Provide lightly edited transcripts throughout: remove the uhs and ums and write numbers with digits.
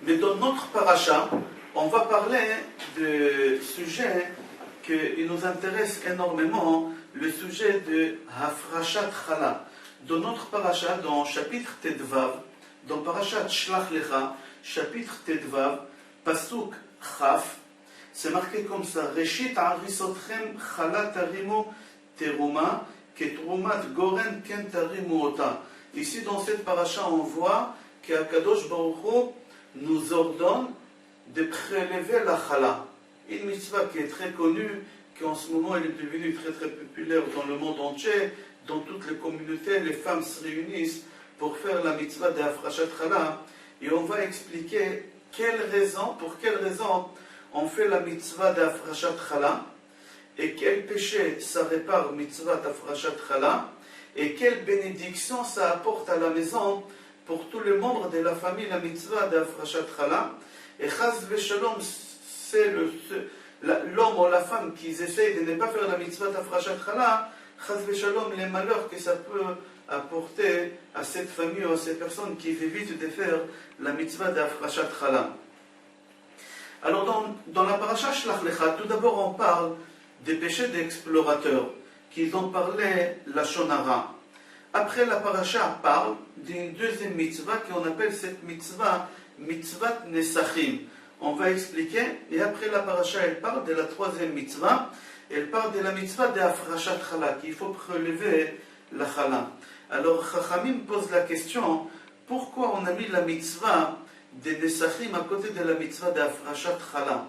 Mais dans notre paracha, on va parler de sujet qui nous intéresse énormément, le sujet de Hafrashat Chala. Dans notre paracha, dans chapitre Tedvav, dans parachat Shlach Lecha, chapitre Tedvav, Pasuk Chaf, c'est marqué comme ça: Reshit arisotchem chala tarimu teruma, ketrumat goren ken tarimu ota. Ici, dans cette paracha, on voit qu'Akadosh Baruch Hu nous ordonne de prélever la chala. Une mitzvah qui est très connue, qui en ce moment elle est devenue très très populaire dans le monde entier, dans toutes les communautés, les femmes se réunissent pour faire la mitzvah de Hafrashat Chala. Et on va expliquer pour quelle raison on fait la mitzvah de Hafrashat Chala, et quel péché ça répare mitzvah d'Hafrashat Chala, et quelle bénédiction ça apporte à la maison pour tous les membres de la famille, la mitzvah d'Hafrashat Chala. Et Chaz Veshalom, c'est l'homme ou la femme qui essayent de ne pas faire la mitzvah d'Hafrashat Chala, Chaz Veshalom, les malheurs que ça peut apporter à cette famille ou à ces personnes qui évitent de faire la mitzvah d'Hafrashat Chala. Alors dans la paracha Shlach Lecha, tout d'abord on parle des péchés d'explorateurs, qu'ils ont parlé la Shonara. Après la paracha parle d'une deuxième mitzvah qu'on appelle cette mitzvah, mitzvah Nesachim. On va expliquer, et après la paracha elle parle de la troisième mitzvah, elle parle de la mitzvah de Hafrashat Chala, qu'il faut prélever la Chala. Alors Chachamim pose la question, pourquoi on a mis la mitzvah de Nesachim à côté de la mitzvah de Hafrashat Chala?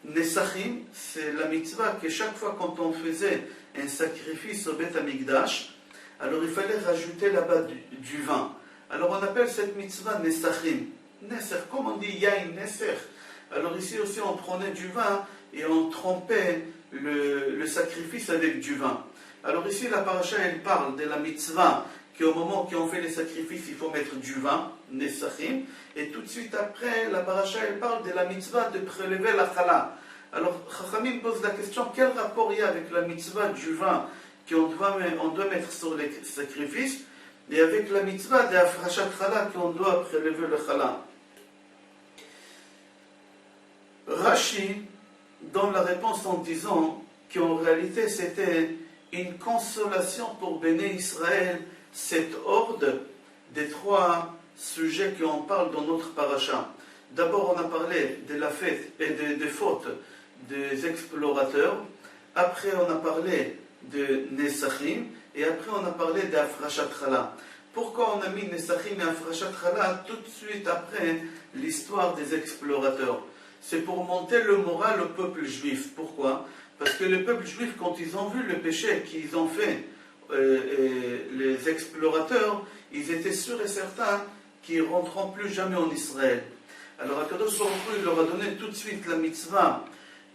Nesachim, c'est la mitzvah que chaque fois quand on faisait un sacrifice au Beth Amikdash, alors il fallait rajouter là-bas du vin. Alors on appelle cette mitzvah Nesachim. Neser, comme on dit Yain, Neser. Alors ici aussi on prenait du vin et on trempait le sacrifice avec du vin. Alors ici la paracha elle parle de la mitzvah qu'au moment où on fait les sacrifices il faut mettre du vin, Nesachim, et tout de suite après la paracha elle parle de la mitzvah de prélever la chala. Alors Chachamim pose la question, quel rapport il y a avec la mitzvah du vin qu'on doit mettre sur les sacrifices et avec la mitzvah de Hafrashat Chala qu'on doit prélever le chala? Rashi donne la réponse en disant qu'en réalité c'était une consolation pour Béné Israël, cette horde des trois sujets qu'on parle dans notre paracha. D'abord on a parlé de la fête et des fautes des explorateurs, après on a parlé de Nesachim, et après on a parlé d'Hafrashat Chala. Pourquoi on a mis Nesachim et Hafrashat Chala tout de suite après l'histoire des explorateurs? C'est pour monter le moral au peuple juif. Pourquoi? Parce que le peuple juif, quand ils ont vu le péché qu'ils ont fait, les explorateurs, ils étaient sûrs et certains qu'ils ne rentreront plus jamais en Israël. Alors Akadosh Baruch Hu, il leur a donné tout de suite la mitzvah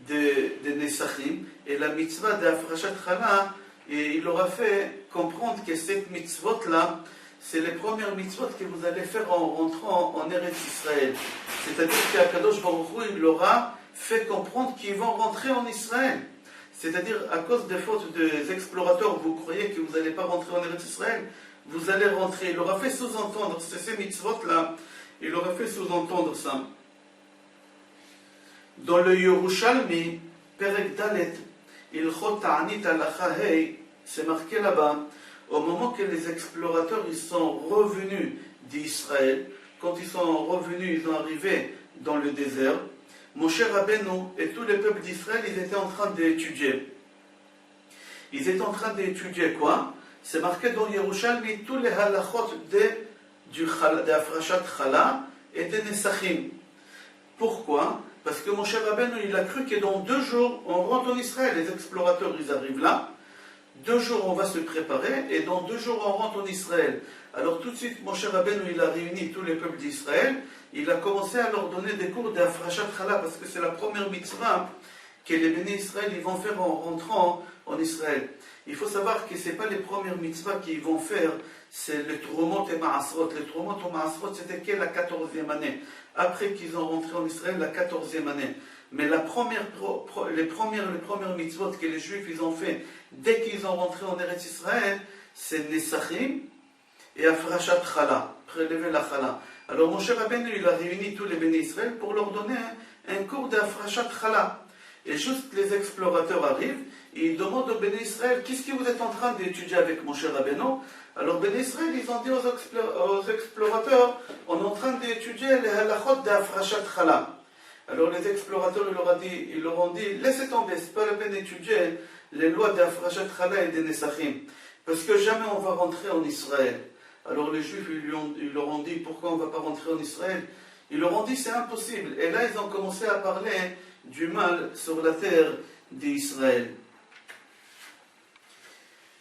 de Nesachim et la mitzvah de Hafrashat Chala, et il leur a fait comprendre que cette mitzvot-là, c'est les premières mitzvot que vous allez faire en rentrant en Eretz Israël. C'est-à-dire qu'Akadosh Baruch Hu, il leur a fait comprendre qu'ils vont rentrer en Israël. C'est-à-dire, à cause des fautes des explorateurs, vous croyez que vous n'allez pas rentrer en Eretz Israël, vous allez rentrer. Il leur a fait sous-entendre, c'est ces mitzvot-là, il leur a fait sous-entendre ça. Dans le Yerushalmi, Perek Dalet, Ilchot Ta'anit Halacha Hei, c'est marqué là-bas, au moment que les explorateurs ils sont revenus d'Israël, quand ils sont revenus, ils sont arrivés dans le désert, Moshe Rabbeinu et tous les peuples d'Israël, ils étaient en train d'étudier. Ils étaient en train d'étudier quoi? C'est marqué dans Yerushalmi tous les halachot de Hafrashat Chala et de Nesachim. Pourquoi? Parce que Moshe Rabbeinu, il a cru que dans 2 jours, on rentre en Israël. Les explorateurs, ils arrivent là. 2 jours, on va se préparer, et dans 2 jours, on rentre en Israël. Alors tout de suite, Moshe Rabbeinu, il a réuni tous les peuples d'Israël. Il a commencé à leur donner des cours d'Hafrashat Chala, parce que c'est la première mitzvah que les bénis Israël ils vont faire en rentrant en Israël. Il faut savoir que ce n'est pas les premières mitzvahs qu'ils vont faire, c'est les Trumot et Maasrot. Les Trumot et Maasrot, c'était que la 14e année. Après qu'ils ont rentré en Israël, la 14e année. Mais les premières mitzvot que les Juifs ils ont fait dès qu'ils ont rentré en Eretz Israël, c'est Nesachim et Hafrashat Chala, prélever la Chala. Alors Moshe Rabbeinu, il a réuni tous les bénis Israël pour leur donner un cours d'Afrashat Chala. Et juste les explorateurs arrivent, et ils demandent aux bénis Israël, qu'est-ce que vous êtes en train d'étudier avec Moshe Rabbeinu? Alors bénis Israël, ils ont dit aux explorateurs, on est en train d'étudier les halachot d'Afrashat Chala. Alors les explorateurs, ils leur ont dit, laissez tomber, c'est pas la peine d'étudier les lois d'Afrashat Chala et des Nesachim, parce que jamais on va rentrer en Israël. Alors les Juifs, ils leur ont dit, pourquoi on ne va pas rentrer en Israël? Ils leur ont dit, c'est impossible. Et là, ils ont commencé à parler du mal sur la terre d'Israël.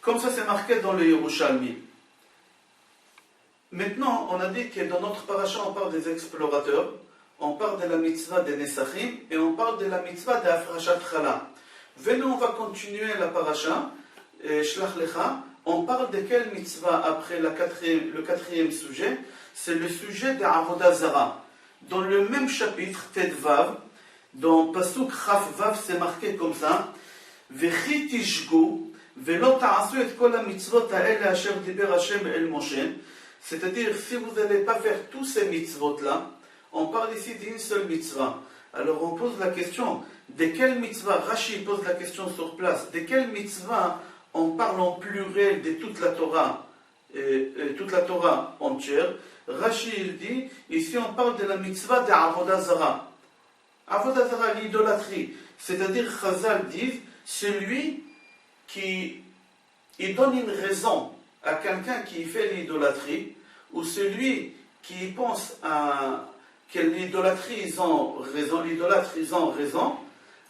Comme ça, c'est marqué dans le Yerushalmi. Maintenant, on a dit que dans notre paracha, on parle des explorateurs, on parle de la mitzvah des Nesachim, et on parle de la mitzvah d'Afrashat Chala. Venez, on va continuer la paracha, Shlach Lecha. On parle de quelle mitzvah après le quatrième sujet? C'est le sujet de Avodah Zara. Dans le même chapitre, Tet Vav, dans Pasuk Chaf Vav, c'est marqué comme ça, Vechi tishgu, velo ta'asu et kol ha-mitzvot ha'ele asher diber Hashem el Moshe. C'est-à-dire, si vous n'allez pas faire tous ces mitzvot-là, on parle ici d'une seule mitzvah. Alors on pose la question, de quelle mitzvah? Rashi pose la question sur place, de quelle mitzvah on parle en pluriel de toute la Torah entière? Rashi il dit, ici on parle de la mitzvah d'Avodah Zara. Avodah Zara, l'idolâtrie. C'est-à-dire, Chazal dit, celui qui il donne une raison à quelqu'un qui fait l'idolâtrie, ou celui qui pense que l'idolâtrie, ils ont raison, l'idolâtre, ils ont raison,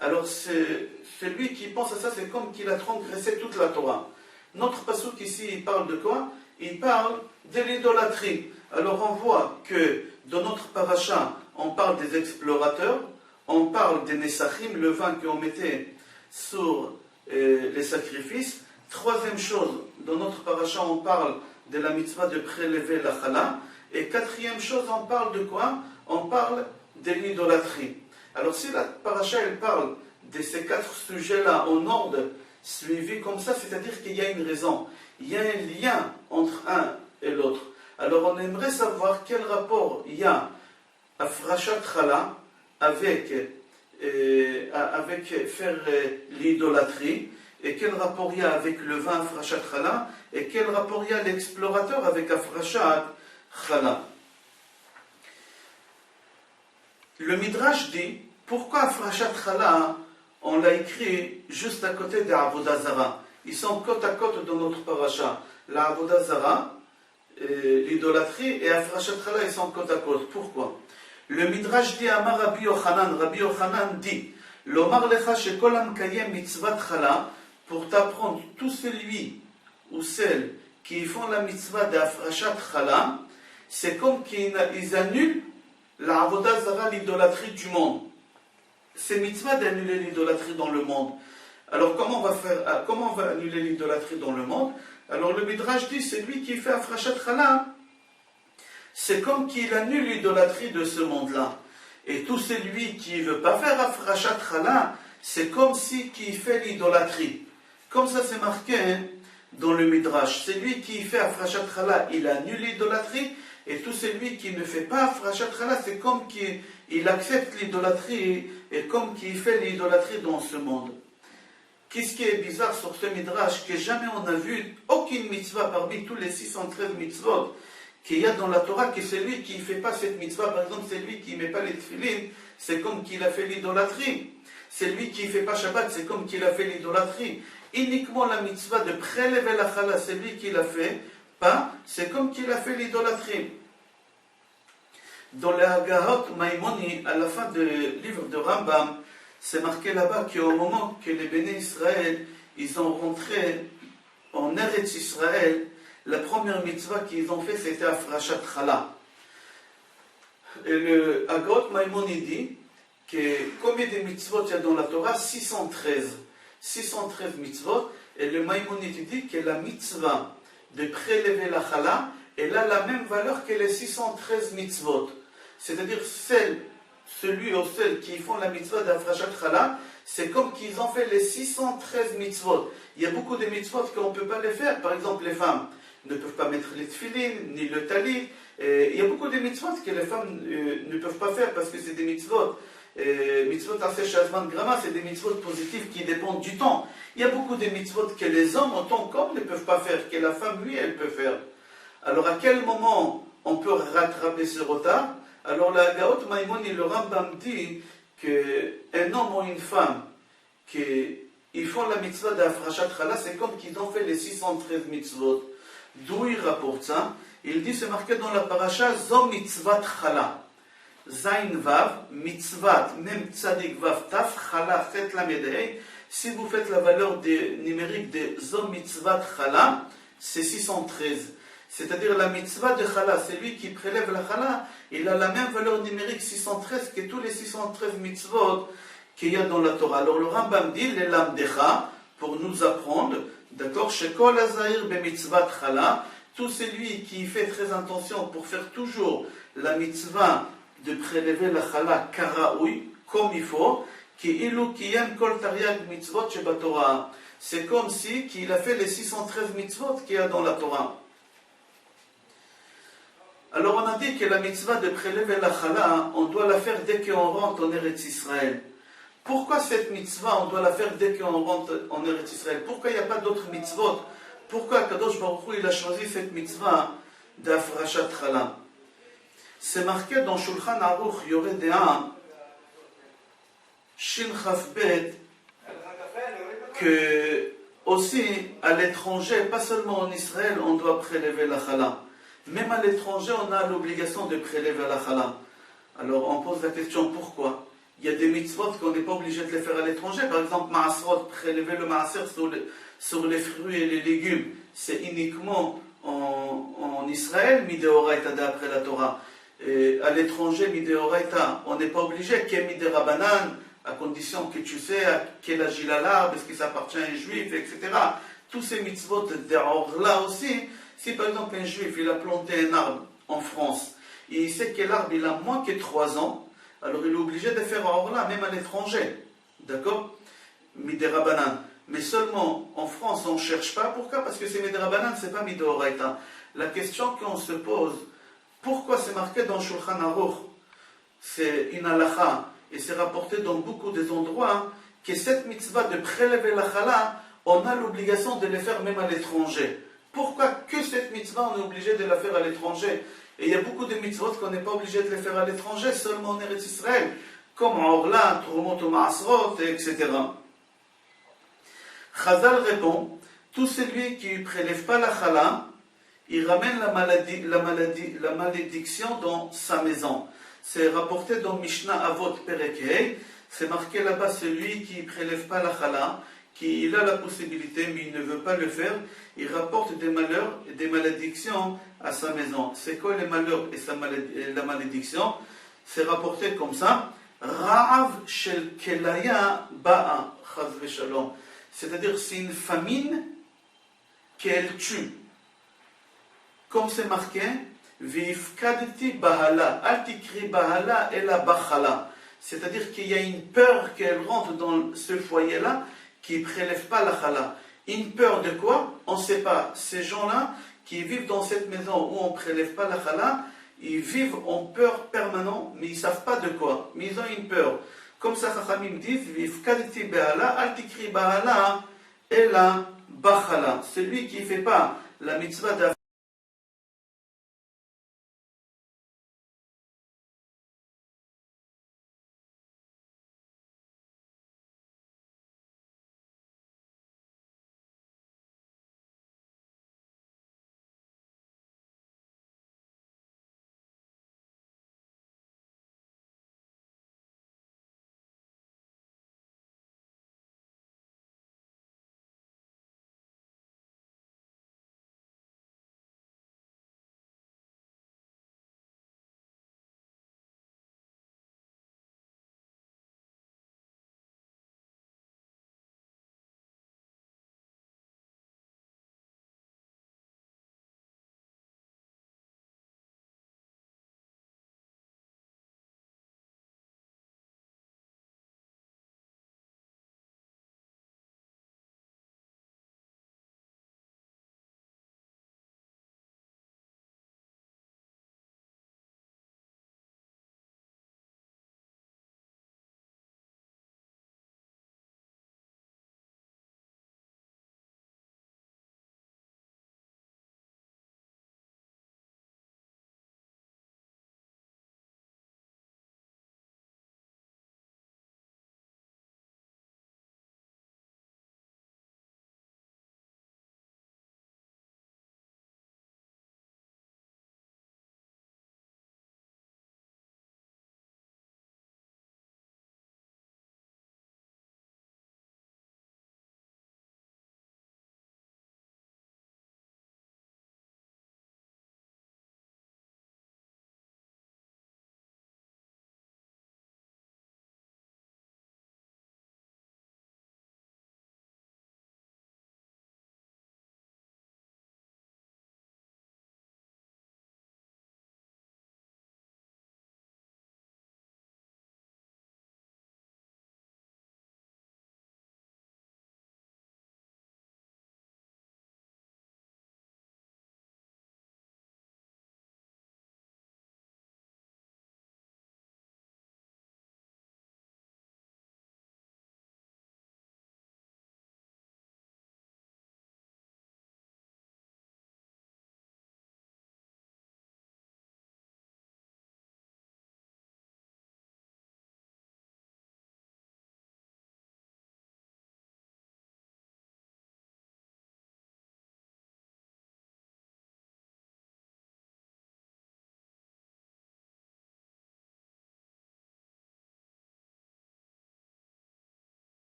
alors celui qui pense à ça, c'est comme qu'il a transgressé toute la Torah. Notre pasuk ici, il parle de quoi? Il parle de l'idolâtrie. Alors on voit que dans notre paracha, on parle des explorateurs, on parle des Nesachim, le vin qu'on mettait sur les sacrifices. Troisième chose, dans notre paracha, on parle de la mitzvah de prélever la chala. Et quatrième chose, on parle de quoi? On parle de l'idolâtrie. Alors si la paracha, elle parle de ces quatre sujets-là en ordre suivi comme ça, c'est-à-dire qu'il y a une raison. Il y a un lien entre un et l'autre. Alors on aimerait savoir quel rapport il y a à Afrashat Chala avec faire l'idolâtrie, et quel rapport il y a avec le vin Afrashat Chala, et quel rapport il y a l'explorateur avec Afrashat Chala. Le Midrash dit, pourquoi Afrashat Chala, on l'a écrit juste à côté de Avodah Zara? Ils sont côte à côte dans notre paracha. La Avodah Zara, l'idolâtrie, et Afrashat Chala, ils sont côte à côte. Pourquoi? Le Midrash dit, Amar Rabbi Yochanan dit, Lomar lecha shekol hamkayem mitzvat chala, pour t'apprendre, tout celui ou celle qui font la mitzvah d'Afrashat Chala, c'est comme qu'ils annulent la Avodah Zara, l'idolâtrie du monde. C'est mitzvah d'annuler l'idolâtrie dans le monde. Alors comment on va annuler l'idolâtrie dans le monde? Alors le Midrash dit, c'est lui qui fait Afrashat Chala, c'est comme qu'il annule l'idolâtrie de ce monde-là. Et tout celui qui ne veut pas faire Afrashat Chala, c'est comme si qui fait l'idolâtrie. Comme ça c'est marqué dans le Midrash. Celui qui fait Afrashat Chala, il annule l'idolâtrie, et tout celui qui ne fait pas Afrashat Chala, c'est comme qu'il accepte l'idolâtrie, et comme qu'il fait l'idolâtrie dans ce monde. Qu'est-ce qui est bizarre sur ce Midrash? Que jamais on n'a vu aucune mitzvah parmi tous les 613 mitzvot qu'il y a dans la Torah, que celui qui ne fait pas cette mitzvah, par exemple, celui qui ne met pas les tefilines, c'est comme qu'il a fait l'idolâtrie. Celui qui ne fait pas Shabbat, c'est comme qu'il a fait l'idolâtrie. Uniquement la mitzvah de prélever la chala, celui qui l'a fait, pas, c'est comme qu'il a fait l'idolâtrie. Dans le Hagahot Maimoni, à la fin du livre de Rambam, c'est marqué là-bas qu'au moment que les bénis Israël, ils ont rentré en Eretz Israël, la première mitzvah qu'ils ont fait, c'était Afrashat Chala. Et le Hagahot Maimoni dit que combien de mitzvot il y a dans la Torah? 613. 613 mitzvot. Et le Maïmonide dit que la mitzvah de prélever la chala, elle a la même valeur que les 613 mitzvot. C'est-à-dire celui ou celle qui font la mitzvah d'Afrashat Chala, c'est comme qu'ils ont fait les 613 mitzvot. Il y a beaucoup de mitzvot qu'on ne peut pas les faire. Par exemple, les femmes ne peuvent pas mettre les tefilines, ni le talit, Il y a beaucoup de mitzvot que les femmes ne peuvent pas faire parce que c'est des mitzvot. Mitzvot assez chazman grama, c'est des mitzvot positifs qui dépendent du temps. Il y a beaucoup de mitzvot que les hommes en tant qu'hommes ne peuvent pas faire, que la femme, lui, elle peut faire. Alors à quel moment on peut rattraper ce retard? Alors la Gaot Maïmon et le Rambam dit qu'un homme ou une femme qui font la mitzvah d'Afrashat Chala, c'est comme qu'ils ont fait les 613 mitzvot. D'où il rapporte ça? Il dit, c'est marqué dans la paracha, Zom mitzvat Chala. Zain Vav, mitzvat, même tzadik Vav Taf, Chala, faites la médaille. Si vous faites la valeur numérique de Zom mitzvat Chala, c'est 613. C'est-à-dire la mitzvah de Chala, c'est lui qui prélève la Chala, il a la même valeur numérique 613 que tous les 613 mitzvot qu'il y a dans la Torah. Alors le Rambam dit, les lamdecha, pour nous apprendre, d'accord, Shekol Azahir be mitzvat Chala, tout celui qui fait très attention pour faire toujours la mitzvah de prélever la Chala karaoui, comme il faut, ki ilu kiyem kol tariag mitzvot sheba Torah. C'est comme si qu'il a fait les 613 mitzvot qu'il y a dans la Torah. Alors on a dit que la mitzvah de prélever la chala, on doit la faire dès qu'on rentre en Eretz Israël. Pourquoi cette mitzvah, on doit la faire dès qu'on rentre en Eretz Israël? Pourquoi il n'y a pas d'autres mitzvot? Pourquoi Kadosh Baruch Hu, il a choisi cette mitzvah d'Afrashat Chala? C'est marqué dans Shulchan Aruch Yoreh De'ah, Shin Chaf Bet, que aussi à l'étranger, pas seulement en Israël, on doit prélever la chala. Même à l'étranger, on a l'obligation de prélever la chala. Alors on pose la question, pourquoi? Il y a des mitzvot qu'on n'est pas obligé de les faire à l'étranger. Par exemple, Maasrot, prélever le maaser sur les fruits et les légumes, c'est uniquement en Israël, Mideoraita d'après la Torah. Et à l'étranger, Mideoraita, on n'est pas obligé, Kemi de Rabanan, à condition que tu sais à quel âge il a l'arbre, est-ce que ça appartient à un juif, etc. Tous ces mitzvot là aussi. Si par exemple un juif il a planté un arbre en France et il sait que l'arbre il a moins que 3 ans, alors il est obligé de faire là même à l'étranger. D'accord? Miderabanan. Mais seulement en France on ne cherche pas. Pourquoi? Parce que c'est Miderabanan, c'est pas Midoraita. La question qu'on se pose, pourquoi c'est marqué dans Shulchan Aruch, c'est une halakha, et c'est rapporté dans beaucoup des endroits, que cette mitzvah de prélever la chala, on a l'obligation de le faire même à l'étranger. Pourquoi que cette mitzvah, on est obligé de la faire à l'étranger? Et il y a beaucoup de mitzvot qu'on n'est pas obligé de les faire à l'étranger, seulement en Eretz Israël, comme Orla, Trumot ou Maasrot, etc. Chazal répond, tout celui qui ne prélève pas la chala, il ramène la malédiction dans sa maison. C'est rapporté dans Mishnah Avot Perek Hei, c'est marqué là-bas, celui qui ne prélève pas la chala, qu'il a la possibilité, mais il ne veut pas le faire, il rapporte des malheurs et des malédictions à sa maison. C'est quoi les malheurs et la malédiction? C'est rapporté comme ça. Ra'av shel kelaya ba'a, chaz v'shalom. C'est-à-dire, c'est une famine qu'elle tue. Comme c'est marqué, v'ifkadti bahala, altikri bahala et la bachala. C'est-à-dire qu'il y a une peur qu'elle rentre dans ce foyer-là, qui ne prélèvent pas la chala. Une peur de quoi? On ne sait pas. Ces gens-là qui vivent dans cette maison où on ne prélève pas la chala, ils vivent en peur permanente, mais ils ne savent pas de quoi. Mais ils ont une peur. Comme ça, Chachamim disent, Vifkaditi be'ala, altikri ba'ala, et la bachala. Celui qui ne fait pas la mitzvah